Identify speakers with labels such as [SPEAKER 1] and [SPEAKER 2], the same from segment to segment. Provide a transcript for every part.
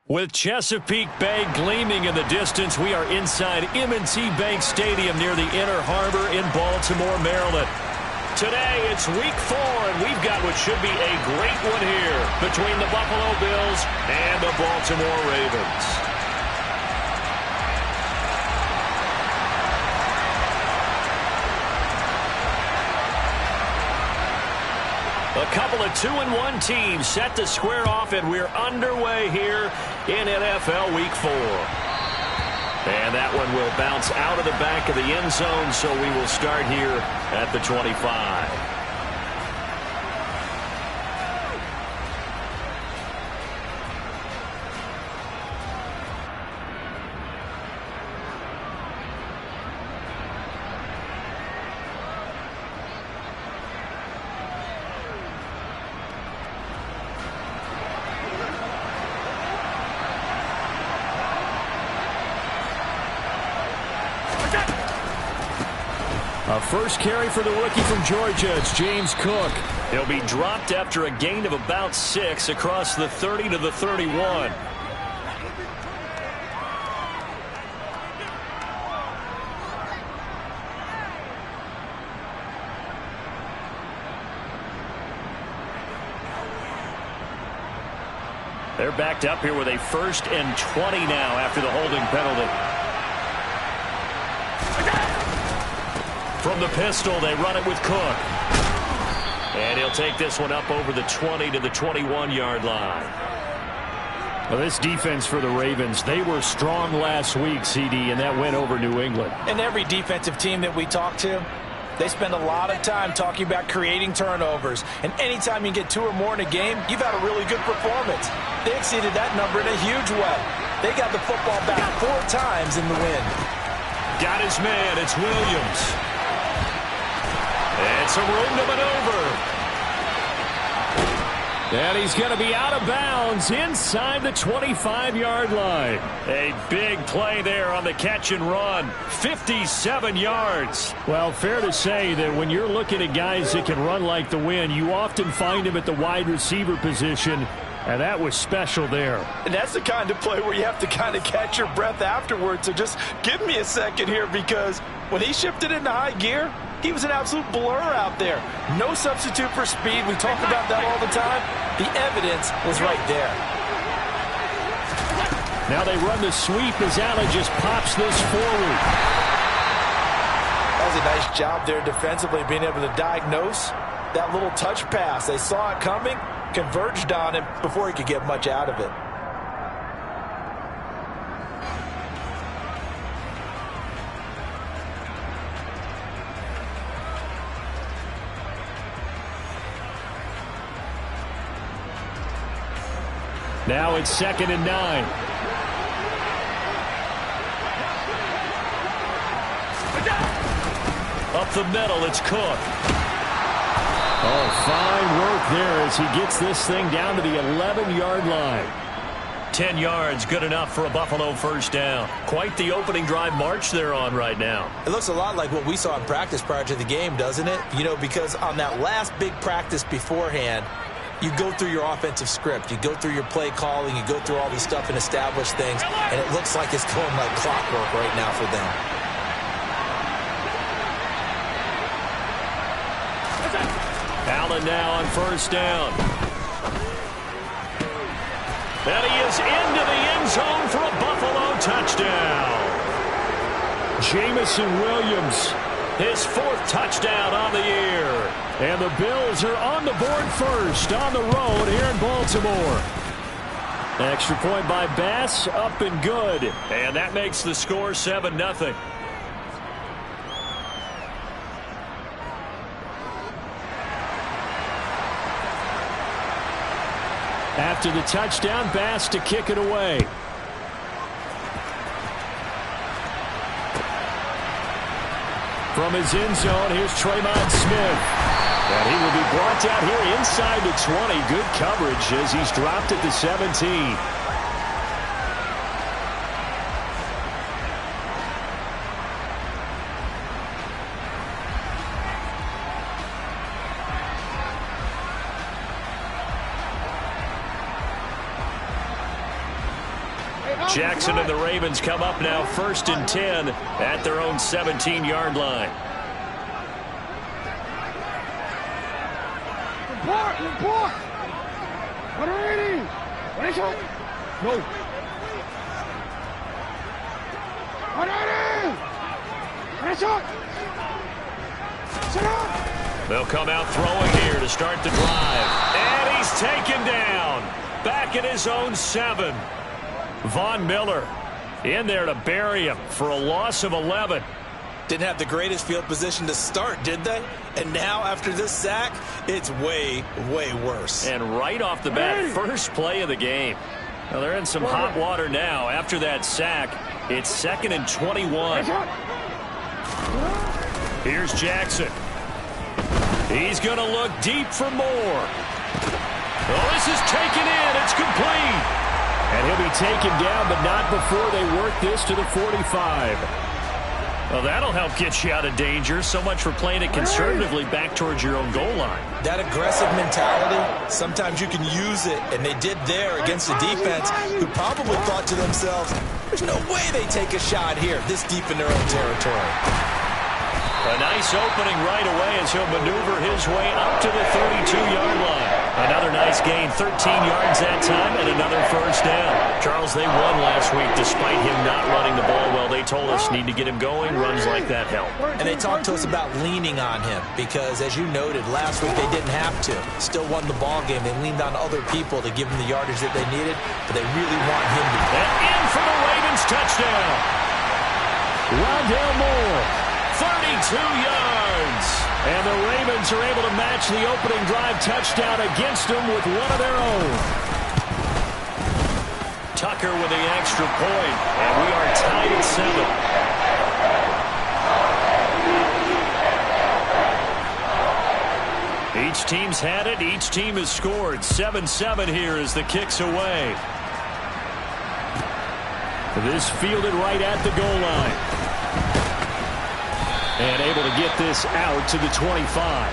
[SPEAKER 1] With Chesapeake Bay gleaming in the distance, we are inside M&T Bank Stadium near the Inner Harbor in Baltimore, Maryland. Today, it's week 4, and we've got what should be a great one here between the Buffalo Bills and the Baltimore Ravens. A couple of 2-1 teams set to square off, and we're underway here in NFL Week 4. And that one will bounce out of the back of the end zone, so we will start here at the 25. A first carry for the rookie from Georgia. It's James Cook. He'll be dropped after a gain of about 6 across the 30 to the 31. They're backed up here with a 1st and 20 now after the holding penalty. From the pistol, they run it with Cook. And he'll take this one up over the 20 to the 21-yard line. Well, this defense for the Ravens, they were strong last week, CD, and that went over New England.
[SPEAKER 2] And every defensive team that we talk to, they spend a lot of time talking about creating turnovers. And anytime you get 2 or more in a game, you've had a really good performance. They exceeded that number in a huge way. They got the football back 4 times in the win.
[SPEAKER 1] Got his man. It's Williams. And some room to maneuver. And he's going to be out of bounds inside the 25-yard line. A big play there on the catch and run. 57 yards. Well, fair to say that when you're looking at guys that can run like the wind, you often find him at the wide receiver position. And that was special there.
[SPEAKER 2] And that's the kind of play where you have to kind of catch your breath afterwards. So just give me a second here, because when he shifted into high gear, he was an absolute blur out there. No substitute for speed. We talk about that all the time. The evidence was right there.
[SPEAKER 1] Now they run the sweep as Allen just pops this forward.
[SPEAKER 2] That was a nice job there defensively, being able to diagnose that little touch pass. They saw it coming, converged on him before he could get much out of it.
[SPEAKER 1] Now it's 2nd and 9. Up the middle, it's Cook. Oh, fine work there as he gets this thing down to the 11-yard line. 10 yards, good enough for a Buffalo first down. Quite the opening drive march they're on right now.
[SPEAKER 2] It looks a lot like what we saw in practice prior to the game, doesn't it? You know, because on that last big practice beforehand, you go through your offensive script, you go through your play calling, you go through all this stuff and establish things, and it looks like it's going like clockwork right now for them.
[SPEAKER 1] Allen now on first down. And he is into the end zone for a Buffalo touchdown. Jamison Williams, his 4th touchdown on the year. And the Bills are on the board first on the road here in Baltimore. Extra point by Bass, up and good. And that makes the score 7-0. After the touchdown, Bass to kick it away. From his end zone, here's Tremont Smith. And he will be brought down here inside the 20. Good coverage as he's dropped at the 17. Jackson and the Ravens come up now 1st and 10 at their own 17-yard line.
[SPEAKER 3] Report! 180! No. 180!
[SPEAKER 1] They'll come out throwing here to start the drive. And he's taken down. Back at his own 7. Von Miller in there to bury him for a loss of 11.
[SPEAKER 2] Didn't have the greatest field position to start, did they? And now, after this sack, it's way, way worse.
[SPEAKER 1] And right off the bat, first play of the game. Well, they're in some hot water now. After that sack, it's 2nd and 21. Here's Jackson. He's going to look deep for more. Oh, this is taken in. It's complete. And he'll be taken down, but not before they work this to the 45. Well, that'll help get you out of danger. So much for playing it conservatively back towards your own goal line.
[SPEAKER 2] That aggressive mentality, sometimes you can use it, and they did there against a defense who probably thought to themselves, there's no way they take a shot here this deep in their own territory.
[SPEAKER 1] A nice opening right away as he'll maneuver his way up to the 32-yard line. Another nice gain, 13 yards that time, and another first down. Charles, they won last week despite him not running the ball well. They told us need to get him going. Runs like that help.
[SPEAKER 2] And they talked to us about leaning on him because, as you noted, last week they didn't have to. Still won the ball game. They leaned on other people to give them the yardage that they needed, but they really want him to.
[SPEAKER 1] And in for the Ravens touchdown. Rondale Moore, 32 yards. And the Ravens are able to match the opening drive touchdown against them with one of their own. Tucker with the extra point, and we are tied at 7. Each team's had it. Each team has scored. 7-7 here as the kick's away. This fielded right at the goal line. And able to get this out to the 25.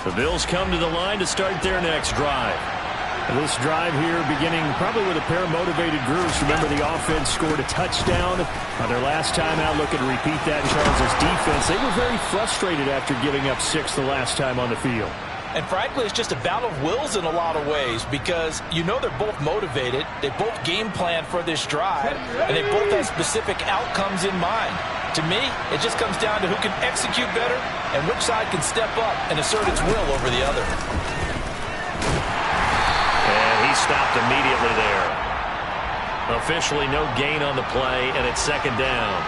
[SPEAKER 1] The Bills come to the line to start their next drive. This drive here beginning probably with a pair of motivated groups. Remember, the offense scored a touchdown on their last time out. Looking to repeat that in Charles' defense. They were very frustrated after giving up 6 the last time on the field.
[SPEAKER 2] And frankly, it's just a battle of wills in a lot of ways because you know they're both motivated. They both game plan for this drive, and they both have specific outcomes in mind. To me, it just comes down to who can execute better and which side can step up and assert its will over the other.
[SPEAKER 1] Stopped immediately there. Officially no gain on the play, and it's 2nd down.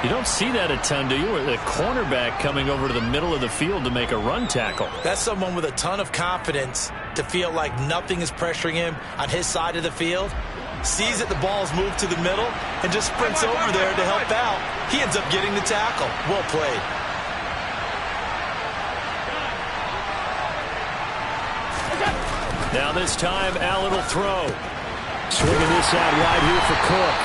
[SPEAKER 1] You don't see that a ton, do you? The cornerback coming over to the middle of the field to make a run tackle.
[SPEAKER 2] That's someone with a ton of confidence to feel like nothing is pressuring him on his side of the field. Sees that the ball's moved to the middle and just sprints over there to help out. He ends up getting the tackle. Well played.
[SPEAKER 1] Now this time, Allen will throw. Swinging this out wide here for Cook.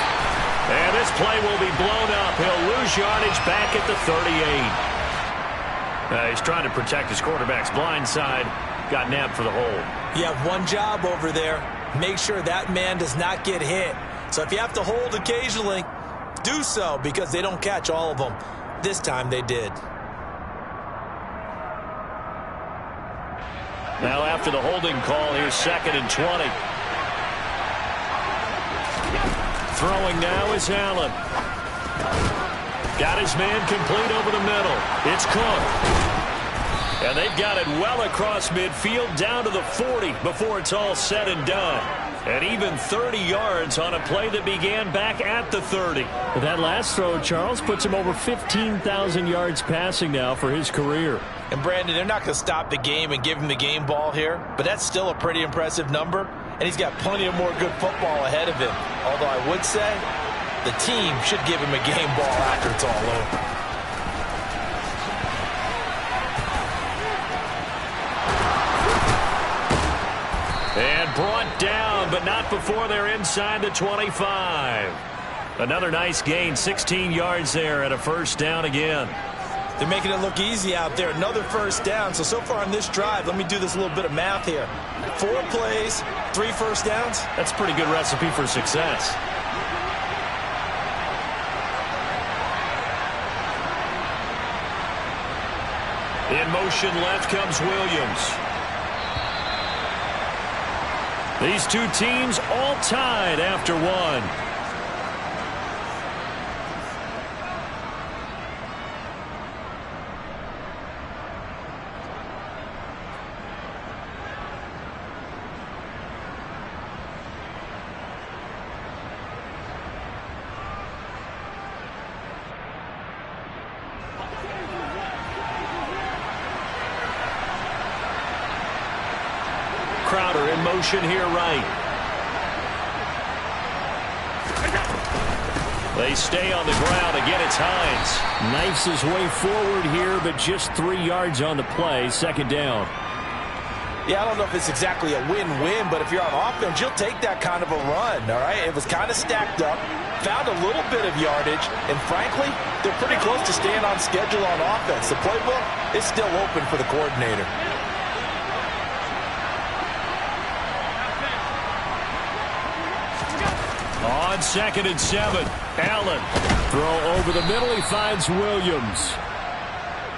[SPEAKER 1] And this play will be blown up. He'll lose yardage back at the 38. He's trying to protect his quarterback's blind side. Got nabbed for the hold.
[SPEAKER 2] You have one job over there. Make sure that man does not get hit. So if you have to hold occasionally, do so because they don't catch all of them. This time they did.
[SPEAKER 1] Now after the holding call, here's 2nd and 20. Throwing now is Allen. Got his man complete over the middle. It's Cook. And they've got it well across midfield down to the 40 before it's all said and done. And even 30 yards on a play that began back at the 30. That last throw, Charles, puts him over 15,000 yards passing now for his career.
[SPEAKER 2] And Brandon, they're not going to stop the game and give him the game ball here, but that's still a pretty impressive number, and he's got plenty of more good football ahead of him. Although I would say the team should give him a game ball after it's all over.
[SPEAKER 1] And brought down, but not before they're inside the 25. Another nice gain, 16 yards there, and a first down again.
[SPEAKER 2] They're making it look easy out there. Another first down. So far on this drive, let me do this little bit of math here. 4 plays, 3 first downs.
[SPEAKER 1] That's a pretty good recipe for success. In motion left comes Williams. These two teams all tied after one. Crowder in motion here right. They stay on the ground. Again, it's Hines. Knifes his way forward here, but just 3 yards on the play. Second down.
[SPEAKER 2] Yeah, I don't know if it's exactly a win-win, but if you're on offense, you'll take that kind of a run, all right? It was kind of stacked up, found a little bit of yardage, and frankly, they're pretty close to staying on schedule on offense. The playbook is still open for the coordinator.
[SPEAKER 1] On 2nd and 7, Allen. Throw over the middle. He finds Williams.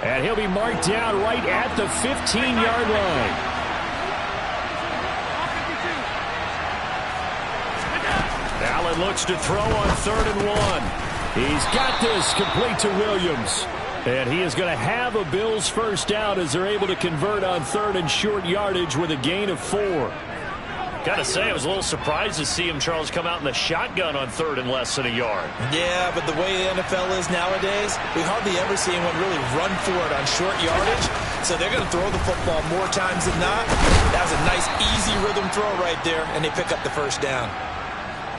[SPEAKER 1] And he'll be marked down right at the 15-yard line. Allen looks to throw on 3rd and 1. He's got this complete to Williams. And he is going to have a Bills first down as they're able to convert on 3rd and short yardage with a gain of 4. Got to say, I was a little surprised to see him, Charles, come out in the shotgun on 3rd and less than a yard.
[SPEAKER 2] Yeah, but the way the NFL is nowadays, we hardly ever see anyone really run for it on short yardage. So they're going to throw the football more times than not. That was a nice, easy rhythm throw right there, and they pick up the first down.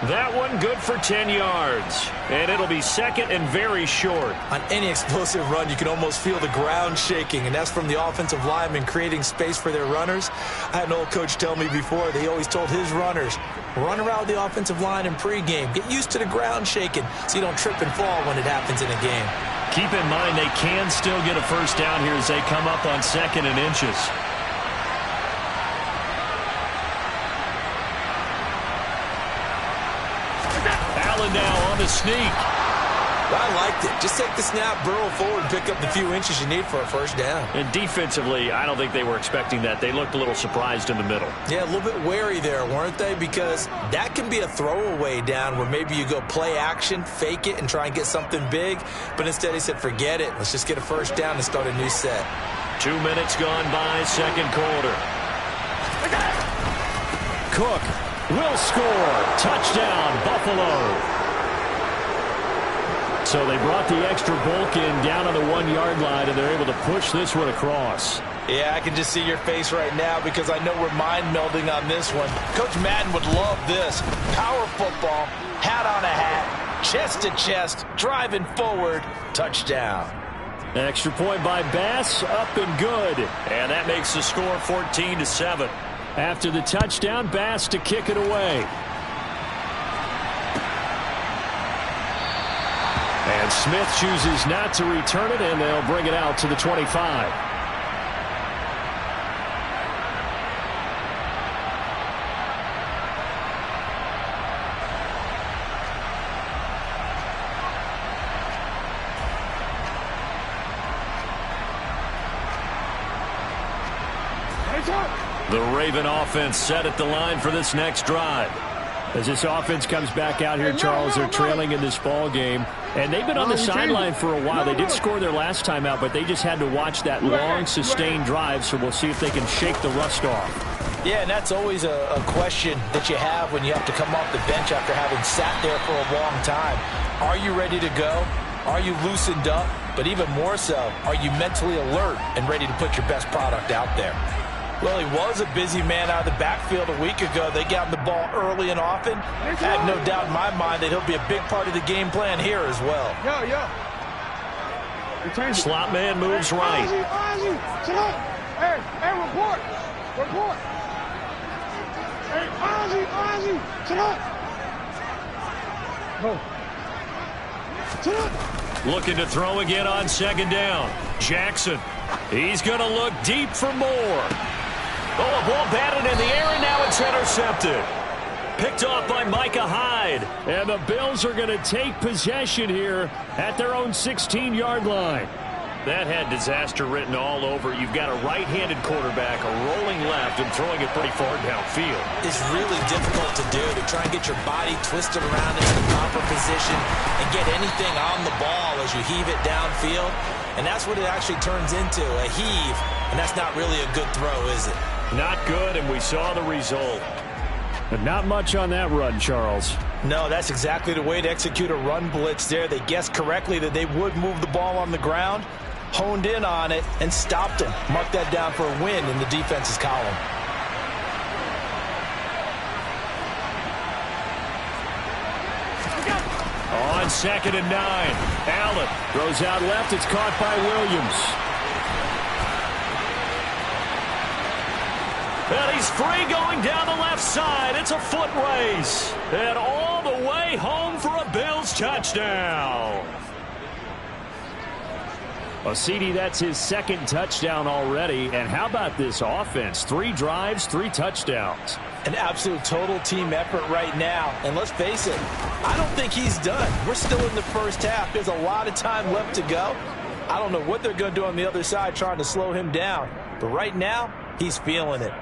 [SPEAKER 1] That one good for 10 yards. And it'll be 2nd and very short.
[SPEAKER 2] On any explosive run, you can almost feel the ground shaking, and that's from the offensive linemen creating space for their runners. I had an old coach tell me before, they always told his runners, run around the offensive line in pregame. Get used to the ground shaking so you don't trip and fall when it happens in a game.
[SPEAKER 1] Keep in mind they can still get a first down here as they come up on 2nd and inches. Allen now on the sneak.
[SPEAKER 2] I liked it. Just take the snap, burrow forward, and pick up the few inches you need for a first down.
[SPEAKER 1] And defensively, I don't think they were expecting that. They looked a little surprised in the middle.
[SPEAKER 2] Yeah, a little bit wary there, weren't they? Because that can be a throwaway down where maybe you go play action, fake it, and try and get something big. But instead he said, forget it. Let's just get a first down and start a new set.
[SPEAKER 1] 2 minutes gone by, second quarter. Cook will score. Touchdown, Buffalo. So they brought the extra bulk in down on the 1 yard line, and they're able to push this one across.
[SPEAKER 2] Yeah, I can just see your face right now because I know we're mind melding on this one. Coach Madden would love this. Power football, hat on a hat, chest to chest, driving forward, touchdown.
[SPEAKER 1] Extra point by Bass, up and good. And that makes the score 14-7. After the touchdown, Bass to kick it away. And Smith chooses not to return it, and they'll bring it out to the 25. The Raven offense set at the line for this next drive. As this offense comes back out here, Charles, they're trailing in this ball game. And they've been on the sideline for a while. They did score their last time out, but they just had to watch that long, sustained drive, so we'll see if they can shake the rust off.
[SPEAKER 2] Yeah, and that's always a question that you have when you have to come off the bench after having sat there for a long time. Are you ready to go? Are you loosened up? But even more so, are you mentally alert and ready to put your best product out there? Well, he was a busy man out of the backfield a week ago. They got him the ball early and often. I have no doubt in my mind that he'll be a big part of the game plan here as well.
[SPEAKER 1] Slot man moves right.
[SPEAKER 3] Hey, report. Ozzy, sit up. Go. Sit up.
[SPEAKER 1] Looking to throw again on second down. Jackson. He's going to look deep for more. Oh, a ball batted in the air, and now it's intercepted. Picked off by Micah Hyde. And the Bills are going to take possession here at their own 16-yard line. That had disaster written all over. You've got a right-handed quarterback, a rolling left, and throwing it pretty far downfield.
[SPEAKER 2] It's really difficult to do, to try and get your body twisted around into the proper position and get anything on the ball as you heave it downfield. And that's what it actually turns into, a heave. And that's not really a good throw, is it?
[SPEAKER 1] Not good, and we saw the result. But not much on that run, Charles.
[SPEAKER 2] No, that's exactly the way to execute a run blitz there. They guessed correctly that they would move the ball on the ground, honed in on it, and stopped them. Mark that down for a win in the defense's column.
[SPEAKER 1] On 2nd and 9, Allen throws out left. It's caught by Williams. And he's free going down the left side. It's a foot race. And all the way home for a Bills touchdown. Well, CD, that's his second touchdown already. And how about this offense? 3 drives, 3 touchdowns.
[SPEAKER 2] An absolute total team effort right now. And let's face it, I don't think he's done. We're still in the first half. There's a lot of time left to go. I don't know what they're going to do on the other side trying to slow him down. But right now, he's feeling it.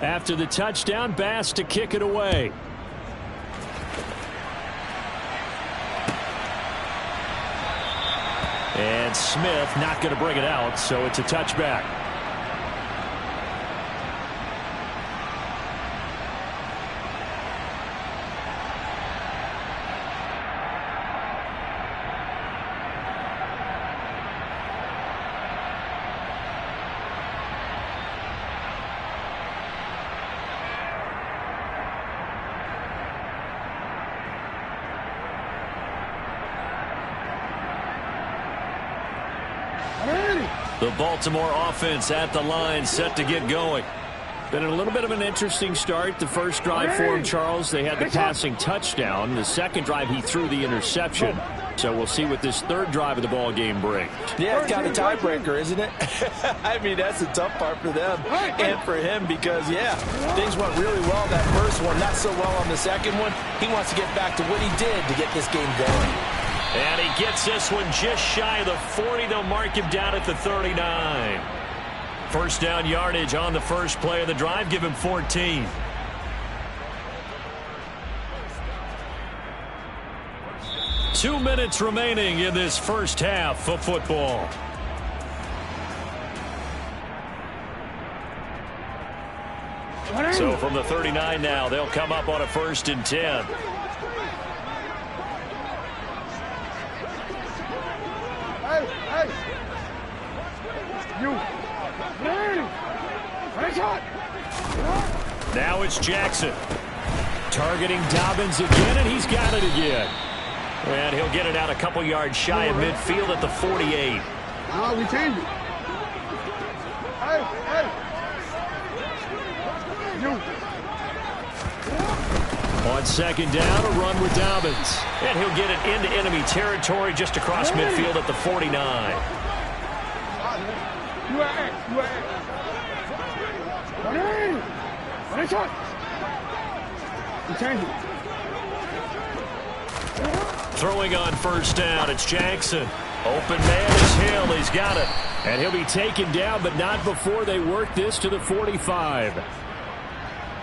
[SPEAKER 1] After the touchdown, Bass to kick it away. And Smith not going to bring it out, so it's a touchback. The Baltimore offense at the line, set to get going. Been a little bit of an interesting start. The first drive for him, Charles, they had the passing touchdown. The second drive, he threw the interception. So we'll see what this third drive of the ball game brings.
[SPEAKER 2] Yeah, it's kind of a tiebreaker, isn't it? I mean, that's the tough part for them and for him because, yeah, things went really well that first one, not so well on the second one. He wants to get back to what he did to get this game going.
[SPEAKER 1] And he gets this one just shy of the 40. They'll mark him down at the 39. First down yardage on the first play of the drive. Give him 14. Two minutes remaining in this first half of football. So from the 39 now, they'll come up on a 1st and 10. Now it's Jackson. Targeting Dobbins again, and he's got it again. And he'll get it out a couple yards shy of midfield at the 48.
[SPEAKER 3] No, we changed it.
[SPEAKER 1] On 2nd down, a run with Dobbins. And he'll get it into enemy territory just across midfield at the 49. Throwing on 1st down, it's Jackson. Open man is Hill. He's got it. And he'll be taken down, but not before they work this to the 45.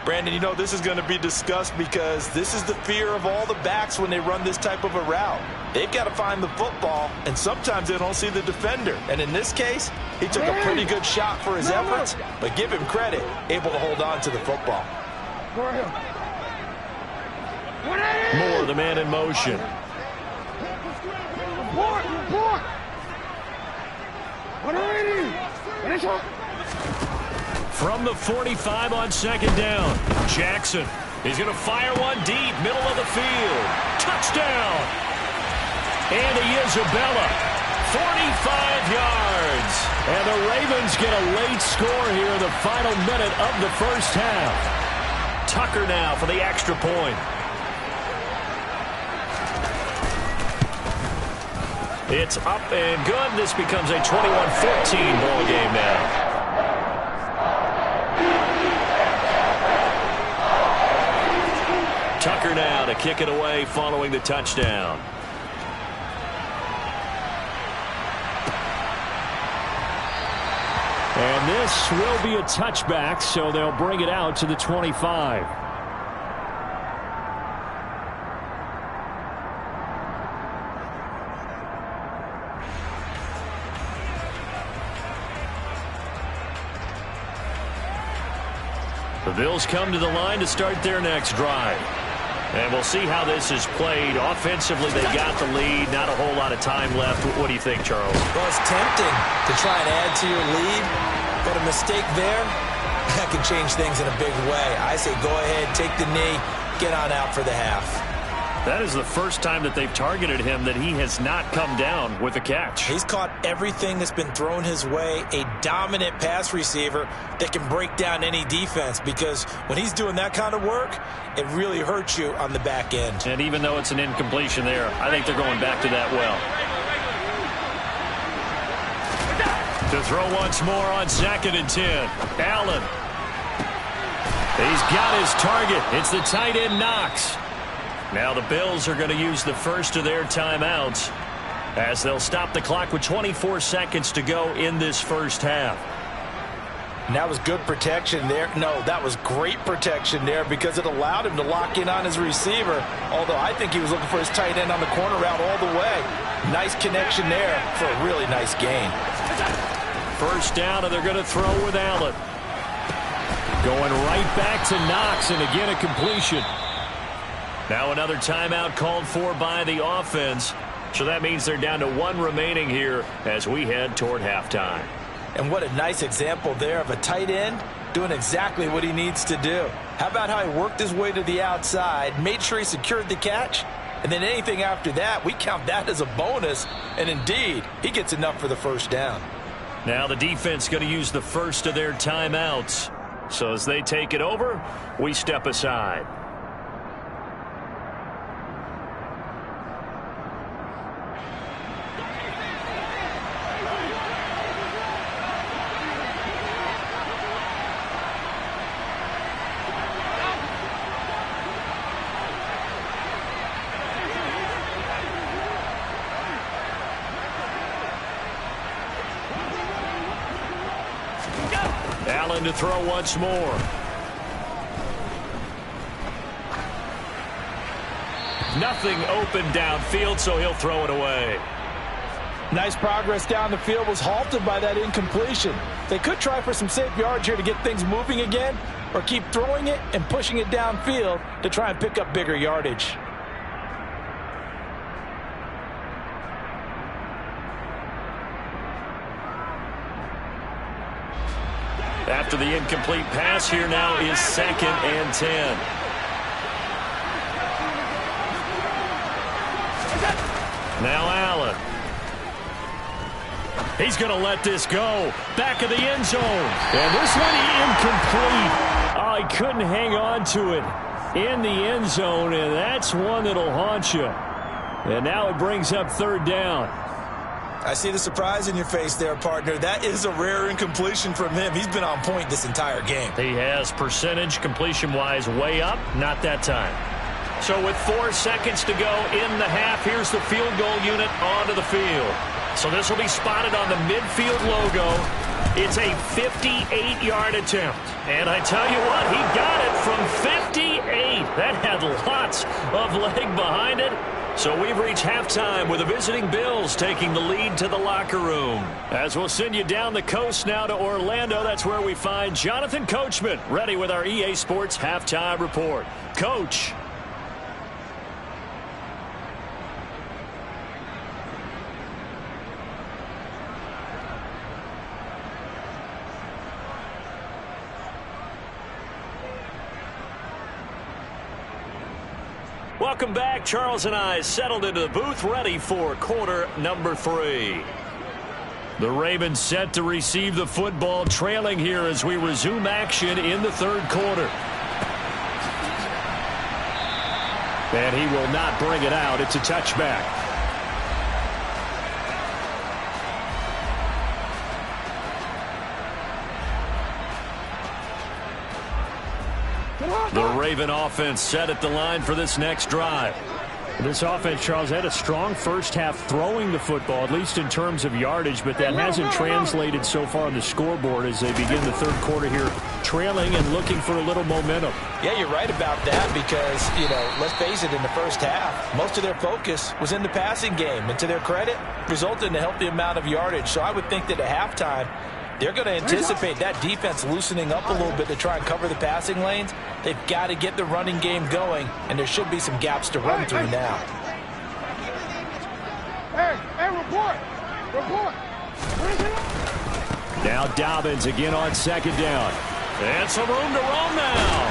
[SPEAKER 2] Brandon, you know, this is going to be discussed because this is the fear of all the backs when they run this type of a route. They've got to find the football, and sometimes they don't see the defender. And in this case, he took a pretty good shot for his efforts, but give him credit, able to hold on to the football.
[SPEAKER 1] Moore, the man in motion. From the 45 on 2nd down, Jackson. He's going to fire one deep, middle of the field. Touchdown! And Isabella, 45 yards. And the Ravens get a late score here in the the final minute of the first half. Tucker now for the extra point. It's up and good. This becomes a 21-14 ball game now. Tucker now to kick it away following the touchdown. And this will be a touchback, so they'll bring it out to the 25. The Bills come to the line to start their next drive. And we'll see how this is played. Offensively, they got the lead. Not a whole lot of time left. What do you think, Charles?
[SPEAKER 2] Well, it's tempting to try and add to your lead, but a mistake there, that can change things in a big way. I say go ahead, take the knee, get on out for the half.
[SPEAKER 1] That is the first time that they've targeted him that he has not come down with a catch.
[SPEAKER 2] He's caught everything that's been thrown his way. A dominant pass receiver that can break down any defense, because when he's doing that kind of work, it really hurts you on the back end.
[SPEAKER 1] And even though it's an incompletion there, I think they're going back to that well. To throw once more on 2nd and 10. Allen. He's got his target. It's the tight end Knox. Now the Bills are going to use the first of their timeouts as they'll stop the clock with 24 seconds to go in this first half.
[SPEAKER 2] And that was good protection there. No, that was great protection there because it allowed him to lock in on his receiver, although I think he was looking for his tight end on the corner route all the way. Nice connection there for a really nice gain.
[SPEAKER 1] First down, and they're going to throw with Allen. Going right back to Knox, and again a completion. Now another timeout called for by the offense. So that means they're down to 1 remaining here as we head toward halftime.
[SPEAKER 2] And what a nice example there of a tight end doing exactly what he needs to do. How about how he worked his way to the outside, made sure he secured the catch, and then anything after that, we count that as a bonus. And indeed, he gets enough for the first down.
[SPEAKER 1] Now the defense going to use the first of their timeouts. So as they take it over, we step aside. Allen to throw once more. Nothing open downfield, so he'll throw it away.
[SPEAKER 2] Nice progress down the field was halted by that incompletion. They could try for some safe yards here to get things moving again, or keep throwing it and pushing it downfield to try and pick up bigger yardage.
[SPEAKER 1] After the incomplete pass, here now is 2nd and 10. Now Allen. He's going to let this go. Back of the end zone. And this one incomplete. Oh, he couldn't hang on to it in the end zone, and that's one that'll haunt you. And now it brings up 3rd down.
[SPEAKER 2] I see the surprise in your face there, partner. That is a rare incompletion from him. He's been on point this entire game.
[SPEAKER 1] He has percentage completion-wise way up. Not that time. So with 4 seconds to go in the half, here's the field goal unit onto the field. So this will be spotted on the midfield logo. It's a 58-yard attempt. And I tell you what, he got it from 58. That had lots of leg behind it. So we've reached halftime with the visiting Bills taking the lead to the locker room. As we'll send you down the coast now to Orlando, that's where we find Jonathan Coachman ready with our EA Sports Halftime Report. Coach. Welcome back. Charles and I settled into the booth ready for quarter number 3. The Ravens set to receive the football, trailing here as we resume action in the third quarter. And he will not bring it out. It's a touchback. The Raven offense set at the line for this next drive.
[SPEAKER 4] This offense, Charles, had a strong first half throwing the football, at least in terms of yardage, but that hasn't translated so far on the scoreboard as they begin the third quarter here, trailing and looking for a little momentum.
[SPEAKER 2] Yeah, you're right about that because, let's face it, in the first half, most of their focus was in the passing game. And to their credit, resulted in a healthy amount of yardage. So I would think that at halftime, they're going to anticipate that defense loosening up a little bit to try and cover the passing lanes. They've got to get the running game going, and there should be some gaps to run through now.
[SPEAKER 3] Hey, report!
[SPEAKER 1] Now Dobbins again on second down. And some room to roam now.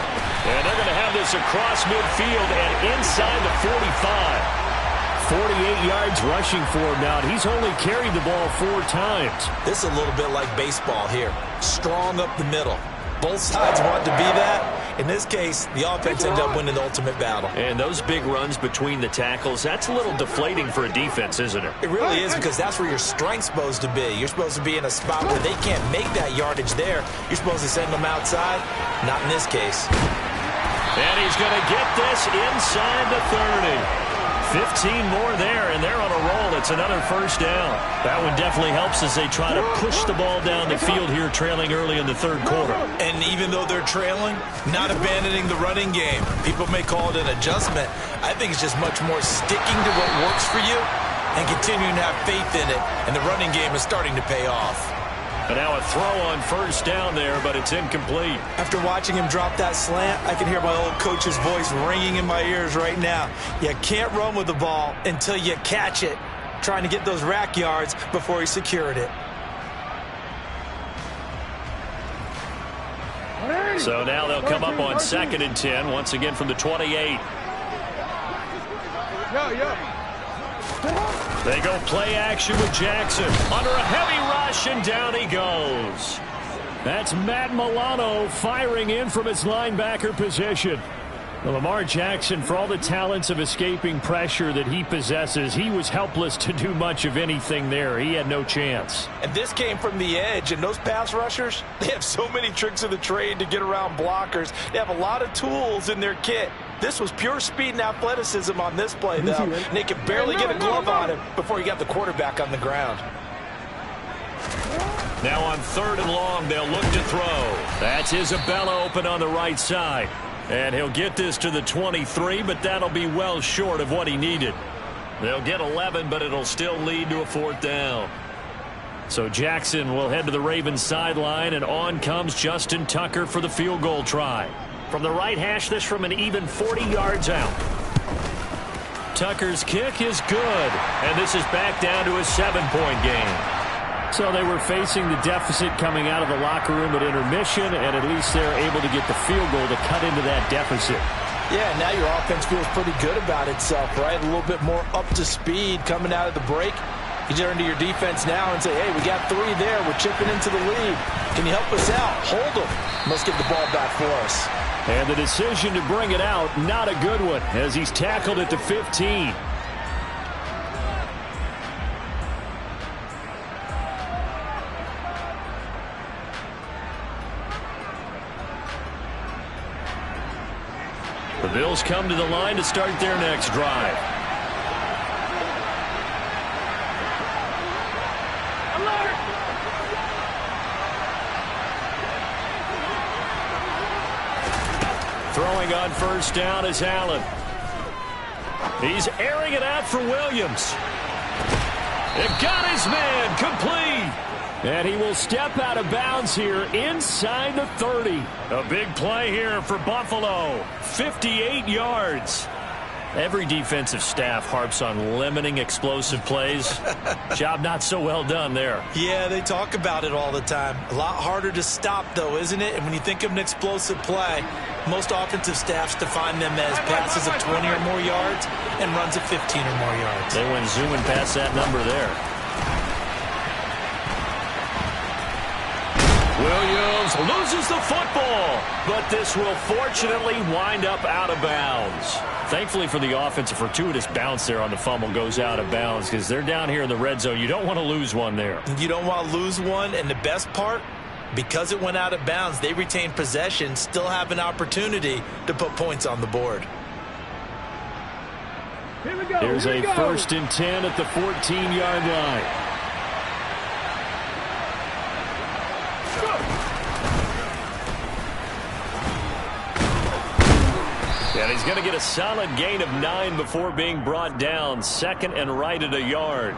[SPEAKER 1] And they're going to have this across midfield and inside the 45. 48 yards rushing for him now. He's only carried the ball 4 times.
[SPEAKER 2] This is a little bit like baseball here. Strong up the middle. Both sides want to be that. In this case, the offense ended up winning the ultimate battle.
[SPEAKER 1] And those big runs between the tackles, that's a little deflating for a defense, isn't it?
[SPEAKER 2] It really is, because that's where your strength's supposed to be. You're supposed to be in a spot where they can't make that yardage there. You're supposed to send them outside. Not in this case.
[SPEAKER 1] And he's going to get this inside the 30. 15 more there, and they're on a roll. It's another first down. That one definitely helps as they try to push the ball down the field here, trailing early in the third quarter.
[SPEAKER 2] And even though they're trailing, not abandoning the running game. People may call it an adjustment. I think it's just much more sticking to what works for you and continuing to have faith in it. And the running game is starting to pay off.
[SPEAKER 1] And now a throw on first down there, but it's incomplete.
[SPEAKER 2] After watching him drop that slant, I can hear my old coach's voice ringing in my ears right now. You can't run with the ball until you catch it, trying to get those rack yards before he secured it.
[SPEAKER 1] So now they'll come up on 2nd and 10, once again from the 28. They go play action with Jackson. Under a heavy rush, and down he goes. That's Matt Milano firing in from his linebacker position. Well, Lamar Jackson, for all the talents of escaping pressure that he possesses, he was helpless to do much of anything there. He had no chance.
[SPEAKER 2] And this came from the edge, and those pass rushers, they have so many tricks of the trade to get around blockers. They have a lot of tools in their kit. This was pure speed and athleticism on this play, though. And they could barely get a glove on him before he got the quarterback on the ground.
[SPEAKER 1] Now on 3rd and long, they'll look to throw. That's Isabella open on the right side. And he'll get this to the 23, but that'll be well short of what he needed. They'll get 11, but it'll still lead to a 4th down. So Jackson will head to the Ravens sideline, and on comes Justin Tucker for the field goal try. From the right hash, this from an even 40 yards out. Tucker's kick is good, and this is back down to a 7-point game.
[SPEAKER 4] So they were facing the deficit coming out of the locker room at intermission, and at least they're able to get the field goal to cut into that deficit.
[SPEAKER 2] Yeah, now your offense feels pretty good about itself, right? A little bit more up to speed coming out of the break. You turn to your defense now and say, hey, we got 3 there. We're chipping into the lead. Can you help us out? Hold them. Let's get the ball back for us.
[SPEAKER 1] And the decision to bring it out, not a good one, as he's tackled at the 15. The Bills come to the line to start their next drive. Throwing on first down is Allen. He's airing it out for Williams. It got his man complete. And he will step out of bounds here inside the 30. A big play here for Buffalo. 58 yards. Every defensive staff harps on limiting explosive plays. Job not so well done there.
[SPEAKER 2] Yeah, they talk about it all the time. A lot harder to stop, though, isn't it? And when you think of an explosive play, most offensive staffs define them as passes of 20 or more yards and runs of 15 or more yards.
[SPEAKER 1] They went zooming past that number there. Williams loses the football, but this will fortunately wind up out of bounds. Thankfully for the offense, a fortuitous bounce there on the fumble goes out of bounds because they're down here in the red zone. You don't want to lose one there.
[SPEAKER 2] You don't want to lose one, and the best part, because it went out of bounds, they retain possession, still have an opportunity to put points on the board.
[SPEAKER 3] Here we go.
[SPEAKER 1] Here's
[SPEAKER 3] Here
[SPEAKER 1] a
[SPEAKER 3] we go.
[SPEAKER 1] 1st and 10 at the 14-yard line. And he's going to get a solid gain of 9 before being brought down. 2nd and right at a yard.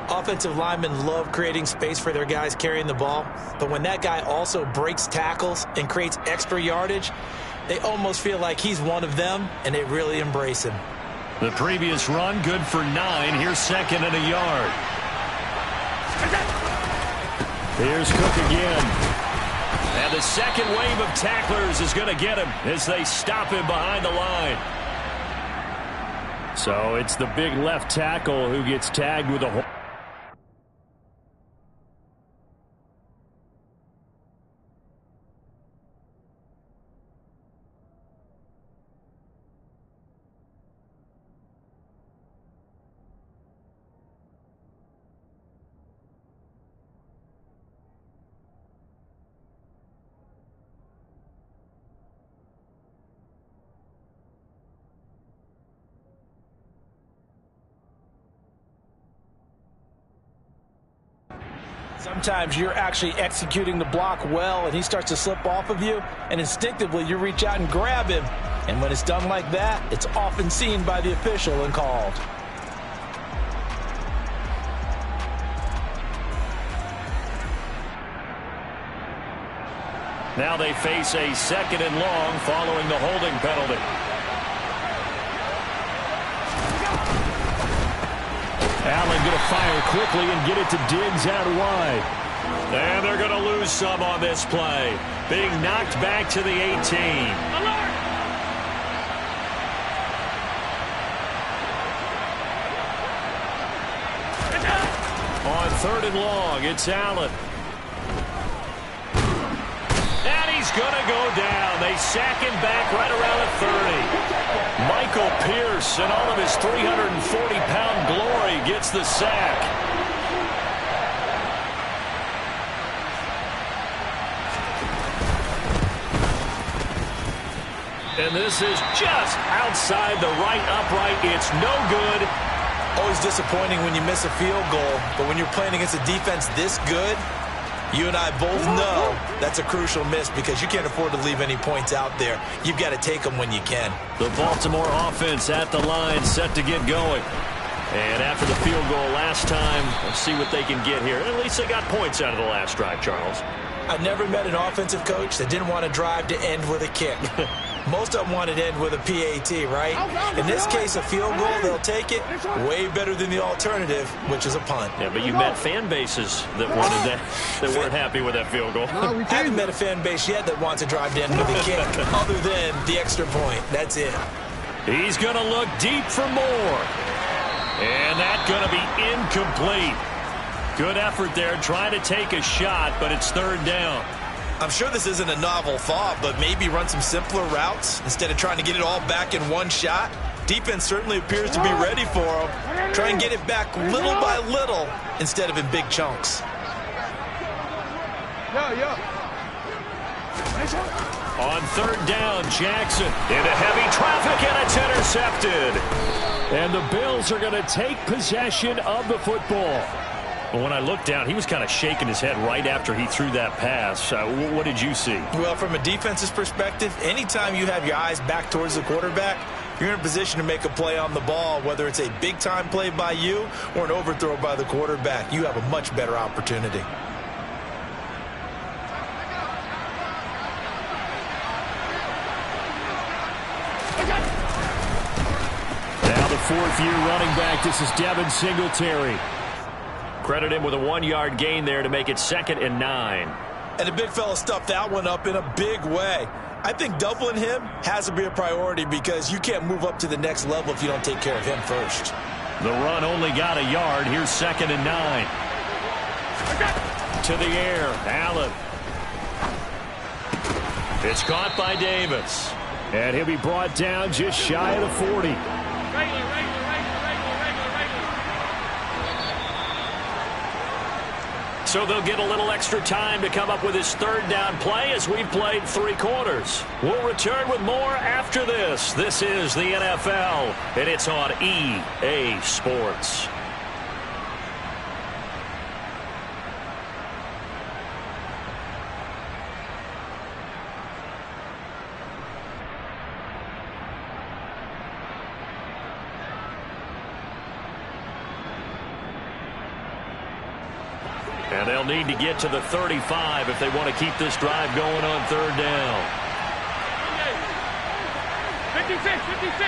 [SPEAKER 2] Offensive linemen love creating space for their guys carrying the ball, but when that guy also breaks tackles and creates extra yardage, they almost feel like he's one of them, and they really embrace him.
[SPEAKER 1] The previous run, good for 9. Here's 2nd and a yard. Here's Cook again. And the second wave of tacklers is going to get him as they stop him behind the line. So it's the big left tackle who gets tagged with a...
[SPEAKER 2] Sometimes you're actually executing the block well, and he starts to slip off of you, and instinctively you reach out and grab him. And when it's done like that, it's often seen by the official and called.
[SPEAKER 1] Now they face a 2nd and long following the holding penalty. Allen going to fire quickly and get it to Diggs out wide. And they're going to lose some on this play. Being knocked back to the 18. Alert! On 3rd and long, it's Allen. And he's going to go down. They sack him back right around the 30. Michael Pierce, in all of his 340-pound glory, gets the sack. And this is just outside the right upright. It's no good.
[SPEAKER 2] Always disappointing when you miss a field goal, but when you're playing against a defense this good, you and I both know that's a crucial miss because you can't afford to leave any points out there. You've got to take them when you can.
[SPEAKER 1] The Baltimore offense at the line, set to get going. And after the field goal last time, let's see what they can get here. At least they got points out of the last drive, Charles.
[SPEAKER 2] I never met an offensive coach that didn't want to drive to end with a kick. Most of them wanted to end with a PAT, right? In this case, a field goal, they'll take it. Way better than the alternative, which is a punt.
[SPEAKER 1] Yeah, but you met fan bases that wanted that, that weren't happy with that field goal.
[SPEAKER 3] No, we
[SPEAKER 2] I haven't
[SPEAKER 3] changed
[SPEAKER 2] met a fan base yet that wants to drive to end with a kick, other than the extra point. That's it.
[SPEAKER 1] He's going to look deep for more. And that's going to be incomplete. Good effort there, trying to take a shot, but it's 3rd down.
[SPEAKER 2] I'm sure this isn't a novel thought, but maybe run some simpler routes instead of trying to get it all back in one shot. Defense certainly appears to be ready for him. Try and get it back little by little instead of in big chunks.
[SPEAKER 1] On 3rd down, Jackson into heavy traffic, and it's intercepted. And the Bills are going to take possession of the football. Well, when I looked down, he was kind of shaking his head right after he threw that pass. What did you see?
[SPEAKER 2] Well, from a defense's perspective, anytime you have your eyes back towards the quarterback, you're in a position to make a play on the ball, whether it's a big-time play by you or an overthrow by the quarterback. You have a much better opportunity.
[SPEAKER 1] Now the 4th-year running back, this is Devin Singletary. Credit him with a 1-yard gain there to make it 2nd and 9.
[SPEAKER 2] And the big fella stuffed that one up in a big way. I think doubling him has to be a priority because you can't move up to the next level if you don't take care of him first.
[SPEAKER 1] The run only got a yard. Here's 2nd and 9. To the air, Allen. It's caught by Davis.
[SPEAKER 4] And he'll be brought down just shy of the 40.
[SPEAKER 1] So they'll get a little extra time to come up with his third down play as we've played 3 quarters. We'll return with more after this. This is the NFL, and it's on EA Sports. And they'll need to get to the 35 if they want to keep this drive going on third down.
[SPEAKER 3] 56, 56.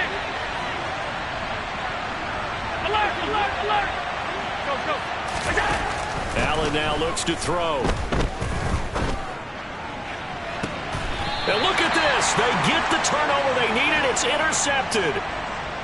[SPEAKER 3] Alert, alert, alert. Go.
[SPEAKER 1] Allen now looks to throw. And look at this. They get the turnover they needed. It's intercepted.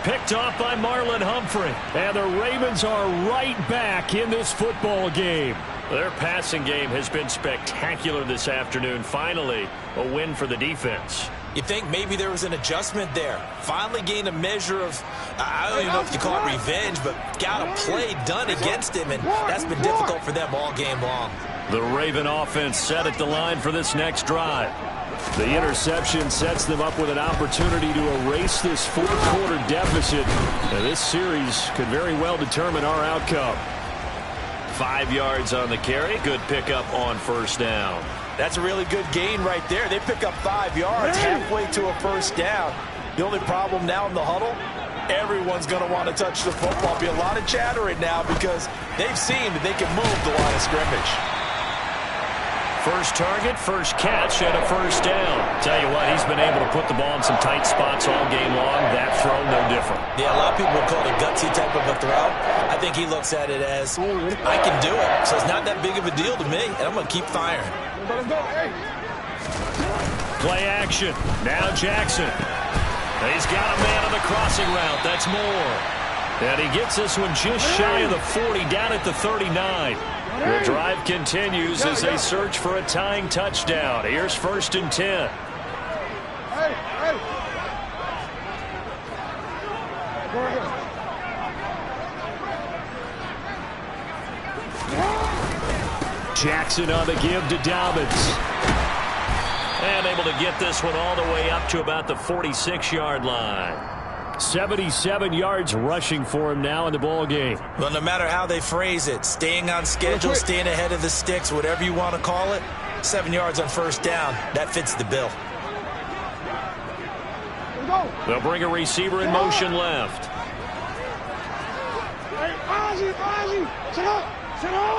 [SPEAKER 1] Picked off by Marlon Humphrey.
[SPEAKER 4] And the Ravens are right back in this football game.
[SPEAKER 1] Their passing game has been spectacular this afternoon. Finally, a win for the defense.
[SPEAKER 2] You think maybe there was an adjustment there. Finally gained a measure of, I don't even know if you call it revenge, but got a play done against him, and that's been difficult for them all game long.
[SPEAKER 1] The Raven offense set at the line for this next drive.
[SPEAKER 4] The interception sets them up with an opportunity to erase this fourth-quarter deficit. And this series could very well determine our outcome.
[SPEAKER 1] 5 yards on the carry. Good pickup on first down.
[SPEAKER 2] That's a really good gain right there. They pick up 5 yards halfway to a first down. The only problem now in the huddle, everyone's going to want to touch the football. Be a lot of chatter right now because they've seen that they can move the line of scrimmage.
[SPEAKER 1] First target, first catch, and a first down. Tell you what, he's been able to put the ball in some tight spots all game long. That throw, no different.
[SPEAKER 2] Yeah, a lot of people would call it a gutsy type of a throw. I think he looks at it as, I can do it, so it's not that big of a deal to me, and I'm going to keep firing.
[SPEAKER 1] Play action. Now Jackson. He's got a man on the crossing route. That's Moore. And he gets this one just shy of the 40, down at the 39. The drive continues as they search for a tying touchdown. Here's 1st and 10.
[SPEAKER 4] Jackson on the give to Dobbins.
[SPEAKER 1] And able to get this one all the way up to about the 46-yard line.
[SPEAKER 4] 77 yards rushing for him now in the ball game.
[SPEAKER 2] Well, no matter how they phrase it, staying on schedule, staying ahead of the sticks, whatever you want to call it, 7 yards on first down, that fits the bill.
[SPEAKER 1] They'll bring a receiver in motion left.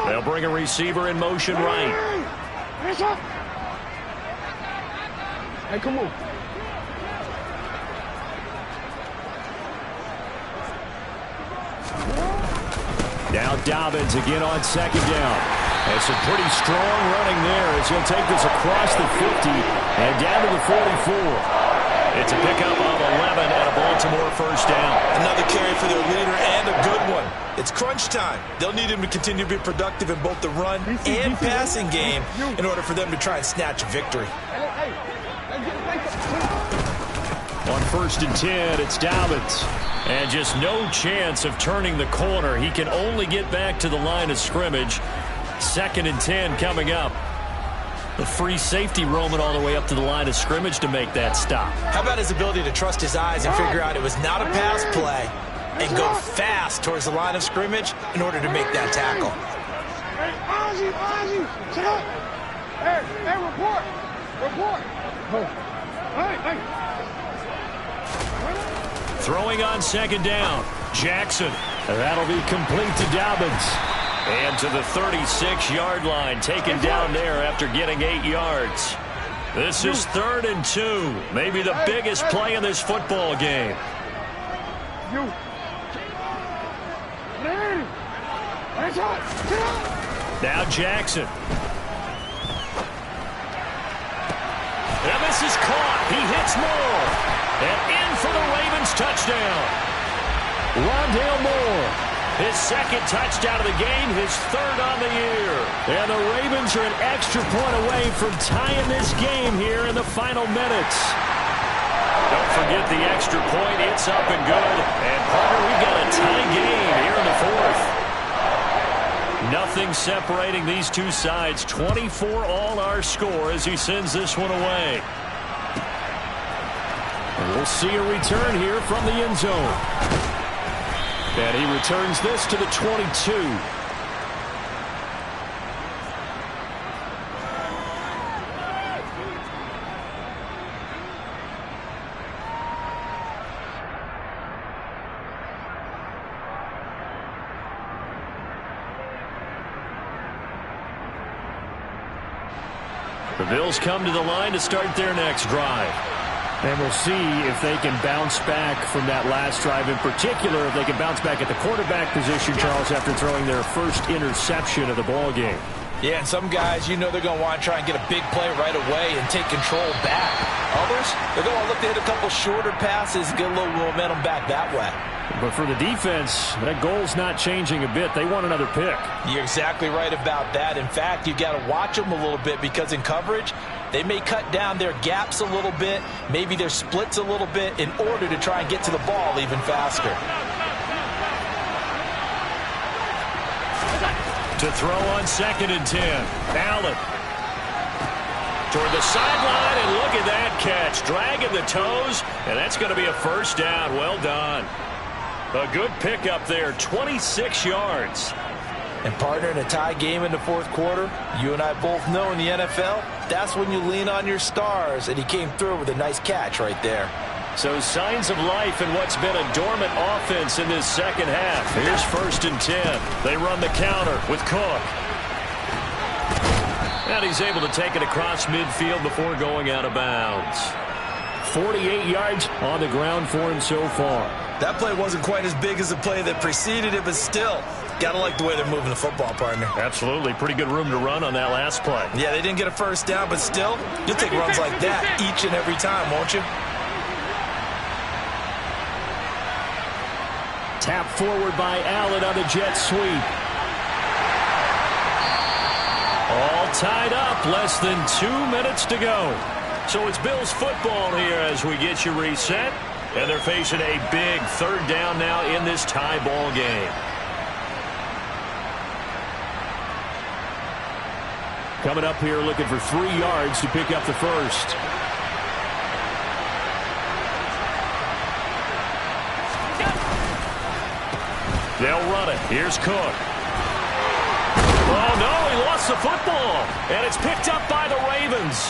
[SPEAKER 1] They'll bring a receiver in motion right.
[SPEAKER 3] Hey, come on.
[SPEAKER 4] Now Dobbins again on 2nd down. That's some pretty strong running there as he'll take this across the 50 and down to the 44.
[SPEAKER 1] It's a pickup of 11 and a Baltimore first down.
[SPEAKER 2] Another carry for their leader and a good one. It's crunch time. They'll need him to continue to be productive in both the run and passing game in order for them to try and snatch a victory.
[SPEAKER 1] On 1st and 10, it's Dobbins. And just no chance of turning the corner. He can only get back to the line of scrimmage. 2nd and 10 coming up. The free safety roaming all the way up to the line of scrimmage to make that stop.
[SPEAKER 2] How about his ability to trust his eyes and figure out it was not a pass play and go fast towards the line of scrimmage in order to make that tackle.
[SPEAKER 3] Hey, Ozzy, sit up. Hey, report. Hey.
[SPEAKER 1] Throwing on 2nd down. Jackson.
[SPEAKER 4] That'll be complete to Dobbins.
[SPEAKER 1] And to the 36-yard line, taken down there after getting 8 yards. This is 3rd and 2. Maybe the biggest play in this football game. Now Jackson. And this is caught. He hits Moore. And in for the Ravens touchdown.
[SPEAKER 4] Rondale Moore.
[SPEAKER 1] His second touchdown of the game, his third on the year.
[SPEAKER 4] And the Ravens are an extra point away from tying this game here in the final minutes.
[SPEAKER 1] Don't forget the extra point. It's up and good. And, partner, we've got a tie game here in the fourth. Nothing separating these two sides. 24 all our score as he sends this one away.
[SPEAKER 4] And we'll see a return here from the end zone. And he returns this to the 22.
[SPEAKER 1] The Bills come to the line to start their next drive.
[SPEAKER 4] And we'll see if they can bounce back from that last drive. In particular, if they can bounce back at the quarterback position, Charles, after throwing their first interception of the ball game.
[SPEAKER 2] Yeah, and some guys, you know they're going to want to try and get a big play right away and take control back. Others, they're going to look to hit a couple shorter passes, get a little momentum back that way.
[SPEAKER 4] But for the defense, that goal's not changing a bit. They want another pick.
[SPEAKER 2] You're exactly right about that. In fact, you got to watch them a little bit because in coverage, they may cut down their gaps a little bit, maybe their splits a little bit in order to try and get to the ball even faster.
[SPEAKER 1] To throw on 2nd and 10. Allen. Toward the sideline, and look at that catch. Dragging the toes, and that's going to be a first down. Well done. A good pickup there, 26 yards.
[SPEAKER 2] And, partner, in a tie game in the fourth quarter, you and I both know in the NFL, that's when you lean on your stars, and he came through with a nice catch right there.
[SPEAKER 1] So signs of life in what's been a dormant offense in this second half. Here's 1st and 10. They run the counter with Cook. And he's able to take it across midfield before going out of bounds.
[SPEAKER 4] 48 yards on the ground for him so far.
[SPEAKER 2] That play wasn't quite as big as the play that preceded it, but still, got to like the way they're moving the football, partner.
[SPEAKER 1] Absolutely. Pretty good room to run on that last play.
[SPEAKER 2] Yeah, they didn't get a first down, but still, you'll take runs like that each and every time, won't you?
[SPEAKER 4] Tap forward by Allen on the jet sweep.
[SPEAKER 1] All tied up, less than 2 minutes to go. So it's Bills football here as we get you reset. And they're facing a big third down now in this tie ball game.
[SPEAKER 4] Coming up here looking for 3 yards to pick up the first.
[SPEAKER 1] They'll run it. Here's Cook. Oh, no, he lost the football. And it's picked up by the Ravens.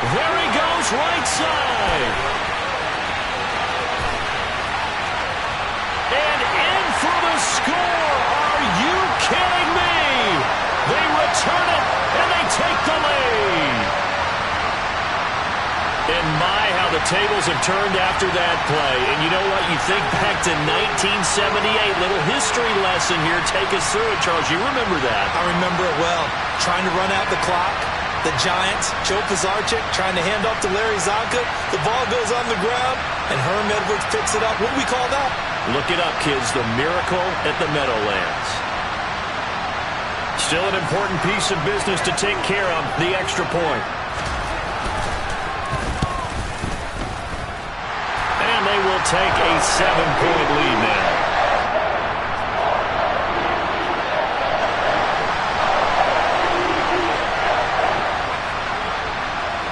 [SPEAKER 1] There he goes, right side. And in for the score. Are you kidding me? They return it, and they take the lead. And my, how the tables have turned after that play. And you know what? You think back to 1978. Little history lesson here. Take us through it, Charles. You remember that.
[SPEAKER 2] I remember it well. Trying to run out the clock. The Giants, Joe Pizarczyk trying to hand off to Larry Zonka. The ball goes on the ground, and Herm Edwards picks it up. What do we call that?
[SPEAKER 1] Look it up, kids. The miracle at the Meadowlands. Still an important piece of business to take care of, the extra point. And they will take a 7-point lead now.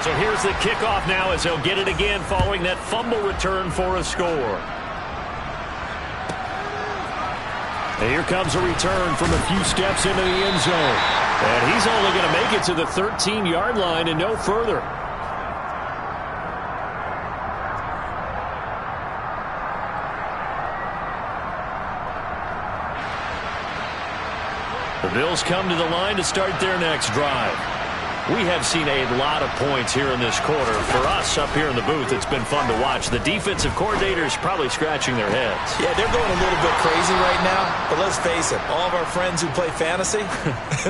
[SPEAKER 1] So here's the kickoff now as they'll get it again following that fumble return for a score. And here comes a return from a few steps into the end zone. And he's only going to make it to the 13-yard line and no further. The Bills come to the line to start their next drive. We have seen a lot of points here in this quarter. For us up here in the booth, it's been fun to watch. The defensive coordinators probably scratching their heads.
[SPEAKER 2] Yeah, they're going a little bit crazy right now. But let's face it, all of our friends who play fantasy,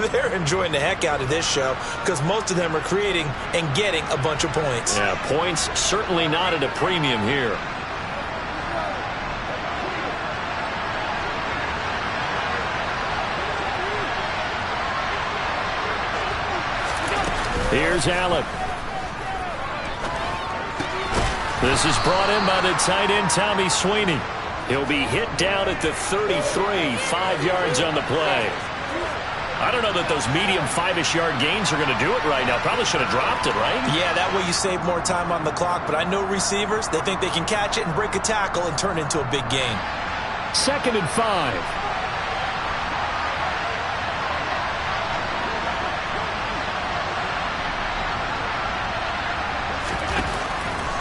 [SPEAKER 2] they're enjoying the heck out of this show because most of them are creating and getting a bunch of points.
[SPEAKER 1] Yeah, points certainly not at a premium here. Here's Allen. This is brought in by the tight end, Tommy Sweeney. He'll be hit down at the 33, 5 yards on the play. I don't know that those medium 5-ish yard gains are going to do it right now. Probably should have dropped it, right?
[SPEAKER 2] Yeah, that way you save more time on the clock. But I know receivers, they think they can catch it and break a tackle and turn it into a big gain.
[SPEAKER 1] 2nd and 5.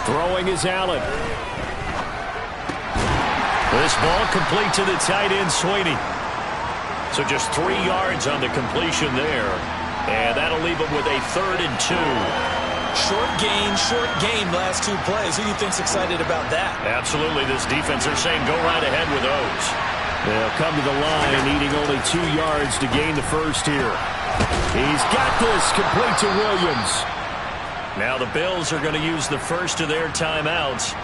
[SPEAKER 1] Throwing is Allen. This ball complete to the tight end, Sweeney. So just 3 yards on the completion there. And that'll leave him with a 3rd and 2.
[SPEAKER 2] Short gain last 2 plays. Who do you think's excited about that?
[SPEAKER 1] Absolutely. This defense, they're saying go right ahead with those. They'll come to the line, needing only 2 yards to gain the first here. He's got this, complete to Williams. Now the Bills are going to use the first of their timeouts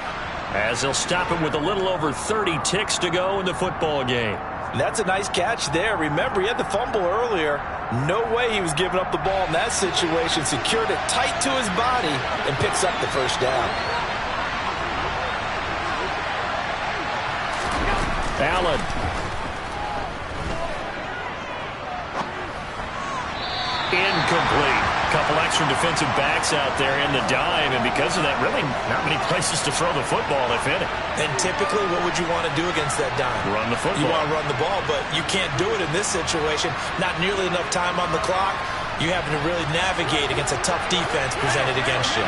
[SPEAKER 1] as they'll stop him with a little over 30 ticks to go in the football game.
[SPEAKER 2] That's a nice catch there. Remember, he had the fumble earlier. No way he was giving up the ball in that situation. Secured it tight to his body and picks up the first down.
[SPEAKER 1] Allen. Incomplete. Couple extra defensive backs out there in the dime, and because of that, really not many places to throw the football, if any.
[SPEAKER 2] And typically, what would you want to do against that dime?
[SPEAKER 1] Run the football.
[SPEAKER 2] You want to run the ball, but you can't do it in this situation. Not nearly enough time on the clock. You have to really navigate against a tough defense presented against you.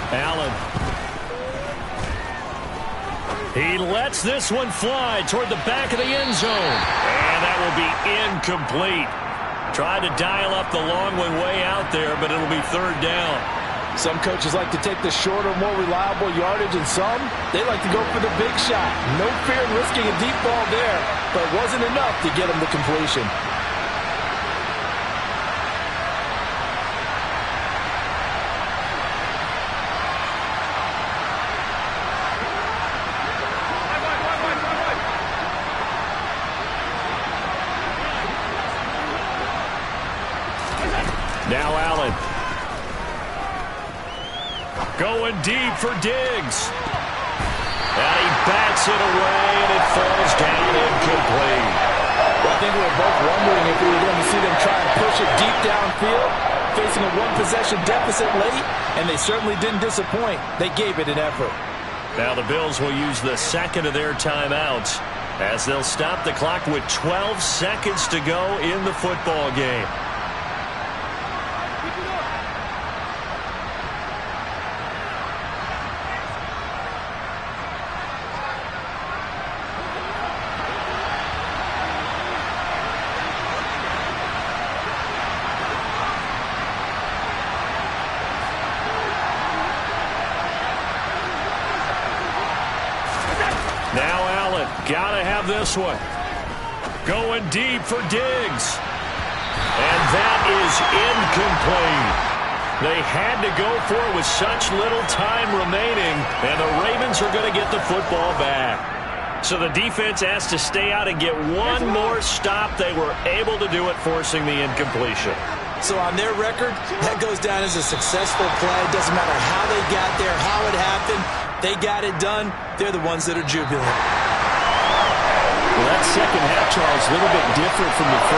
[SPEAKER 1] Allen. He lets this one fly toward the back of the end zone. And that will be incomplete. Tried to dial up the long one way out there, but it'll be 3rd down.
[SPEAKER 2] Some coaches like to take the shorter, more reliable yardage, and some, they like to go for the big shot. No fear in risking a deep ball there, but it wasn't enough to get him the completion.
[SPEAKER 1] Now Allen. Going deep for Diggs. And he bats it away, and it falls down incomplete.
[SPEAKER 2] Well, I think we were both wondering if we were going to see them try and push it deep downfield, facing a 1-possession deficit late, and they certainly didn't disappoint. They gave it an effort.
[SPEAKER 1] Now the Bills will use the 2nd of their timeouts as they'll stop the clock with 12 seconds to go in the football game. Now Allen, gotta have this one. Going deep for Diggs. And that is incomplete. They had to go for it with such little time remaining, and the Ravens are going to get the football back. So the defense has to stay out and get one more stop. They were able to do it, forcing the incompletion.
[SPEAKER 2] So on their record, that goes down as a successful play. Doesn't matter how they got there, how it happened. They got it done. They're the ones that are jubilant.
[SPEAKER 1] Well, that second half, Charles, a little bit different from the first.